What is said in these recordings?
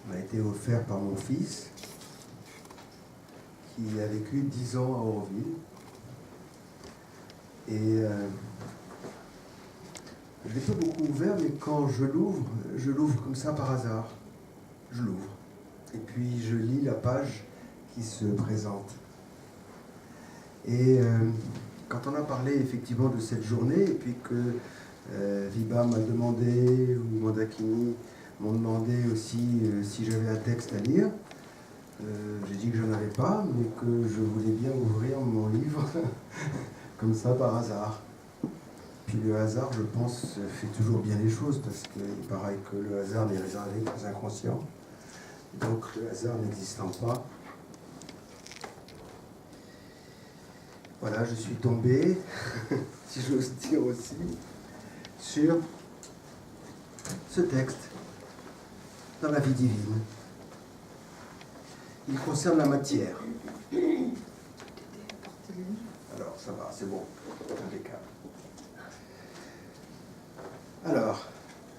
m'a été offert par mon fils, qui a vécu 10 ans à Auroville. Et je l'ai pas beaucoup ouvert, mais quand je l'ouvre comme ça par hasard. Je l'ouvre. Et puis je lis la page qui se présente. Et quand on a parlé effectivement de cette journée, et puis que Viba m'a demandé, ou Mandakini m'ont demandé aussi si j'avais un texte à lire, j'ai dit que je n'en avais pas, mais que je voulais bien ouvrir mon livre comme ça par hasard. Puis le hasard, je pense, fait toujours bien les choses, parce qu'il paraît que le hasard n'est réservé qu'aux inconscients. Donc le hasard n'existant pas, voilà, je suis tombé, si j'ose dire aussi, sur ce texte dans la vie divine. Il concerne la matière. Alors, ça va, c'est bon, impeccable. Alors,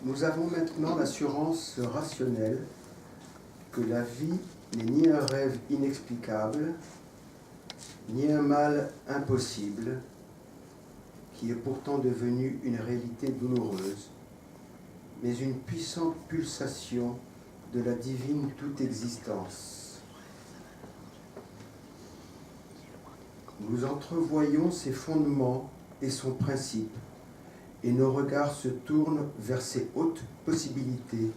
nous avons maintenant l'assurance rationnelle que la vie n'est ni un rêve inexplicable, ni un mal impossible, qui est pourtant devenu une réalité douloureuse, mais une puissante pulsation de la divine toute existence. Nous entrevoyons ses fondements et son principe, et nos regards se tournent vers ses hautes possibilités,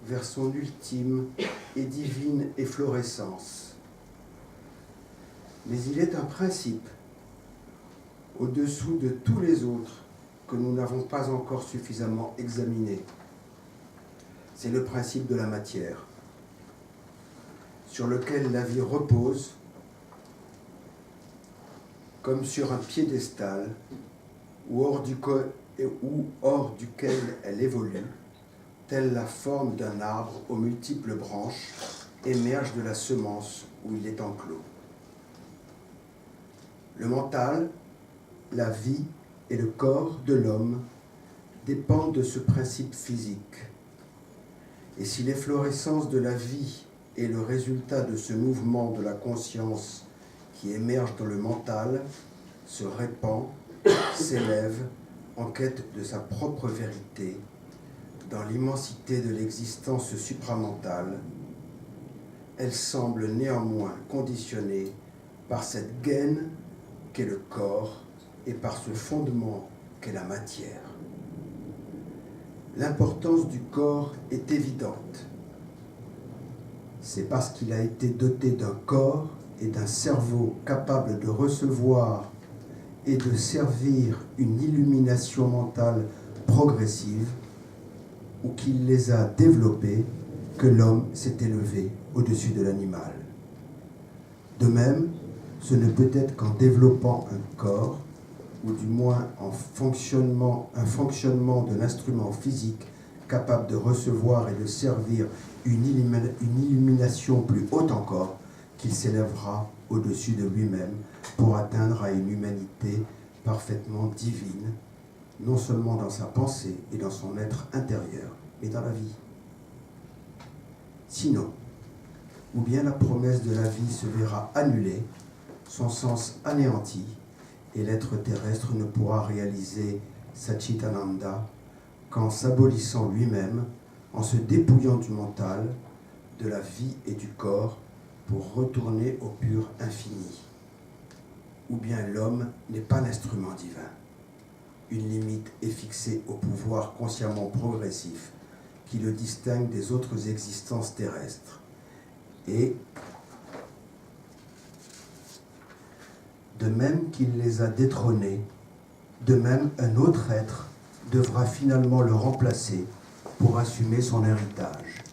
vers son ultime et divine efflorescence. Mais il est un principe, au-dessous de tous les autres, que nous n'avons pas encore suffisamment examiné. C'est le principe de la matière, sur lequel la vie repose, comme sur un piédestal, ou hors duquel elle évolue, telle la forme d'un arbre aux multiples branches, émerge de la semence où il est enclos. Le mental, la vie et le corps de l'homme dépendent de ce principe physique. Et si l'efflorescence de la vie est le résultat de ce mouvement de la conscience qui émerge dans le mental, se répand, s'élève en quête de sa propre vérité, dans l'immensité de l'existence supramentale, elle semble néanmoins conditionnée par cette gaine qu'est le corps et par ce fondement qu'est la matière. L'importance du corps est évidente. C'est parce qu'il a été doté d'un corps et d'un cerveau capables de recevoir et de servir une illumination mentale progressive, ou qu'il les a développés, que l'homme s'est élevé au-dessus de l'animal. De même, ce ne peut être qu'en développant un corps, ou du moins un fonctionnement de l'instrument physique capable de recevoir et de servir une illumination plus haute encore, qu'il s'élèvera au-dessus de lui-même pour atteindre à une humanité parfaitement divine, non seulement dans sa pensée et dans son être intérieur, mais dans la vie. Sinon, ou bien la promesse de la vie se verra annulée, son sens anéanti, et l'être terrestre ne pourra réaliser Satchitananda qu'en s'abolissant lui-même, en se dépouillant du mental, de la vie et du corps, pour retourner au pur infini. Ou bien l'homme n'est pas l'instrument divin. Une limite est fixée au pouvoir consciemment progressif qui le distingue des autres existences terrestres. Et de même qu'il les a détrônés, de même un autre être devra finalement le remplacer pour assumer son héritage.